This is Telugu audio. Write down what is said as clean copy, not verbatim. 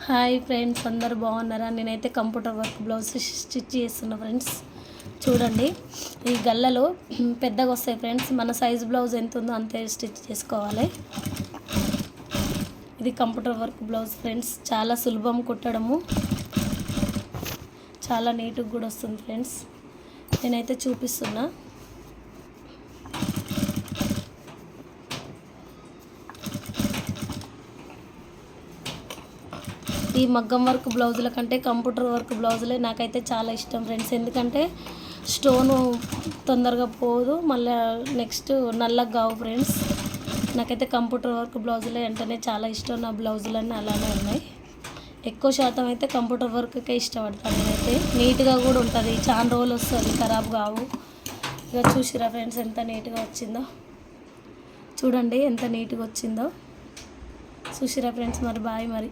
హాయ్ ఫ్రెండ్స్, అందరు బాగున్నారా? నేనైతే కంప్యూటర్ వర్క్ బ్లౌజ్ స్టిచ్ చేస్తున్నా ఫ్రెండ్స్. చూడండి, ఈ గల్లలో పెద్దగా వస్తాయి ఫ్రెండ్స్. మన సైజ్ బ్లౌజ్ ఎంత ఉందో అంతే స్టిచ్ చేసుకోవాలి. ఇది కంప్యూటర్ వర్క్ బ్లౌజ్ ఫ్రెండ్స్. చాలా సులభం కుట్టడము, చాలా నీట్గా కూడా వస్తుంది ఫ్రెండ్స్. నేనైతే చూపిస్తున్నా. ఈ మగ్గం వర్క్ బ్లౌజుల కంటే కంప్యూటర్ వర్క్ బ్లౌజులే నాకైతే చాలా ఇష్టం ఫ్రెండ్స్. ఎందుకంటే స్టోను తొందరగా పోదు, మళ్ళీ నెక్స్ట్ నల్లగా కావు ఫ్రెండ్స్. నాకైతే కంప్యూటర్ వర్క్ బ్లౌజులే అంటేనే చాలా ఇష్టం. నా బ్లౌజులన్నీ అలానే ఉన్నాయి. ఎక్కువ శాతం అయితే కంప్యూటర్ వర్క్కే ఇష్టపడతాను నేనైతే. నీట్గా కూడా ఉంటుంది, చాలా రోజులు వస్తుంది, ఖరాబ్ కావు. ఇక చూసిరా ఫ్రెండ్స్ ఎంత నీట్గా వచ్చిందో. చూడండి ఎంత నీట్గా వచ్చిందో. చూసిరా ఫ్రెండ్స్. మరి బాయ్ మరి.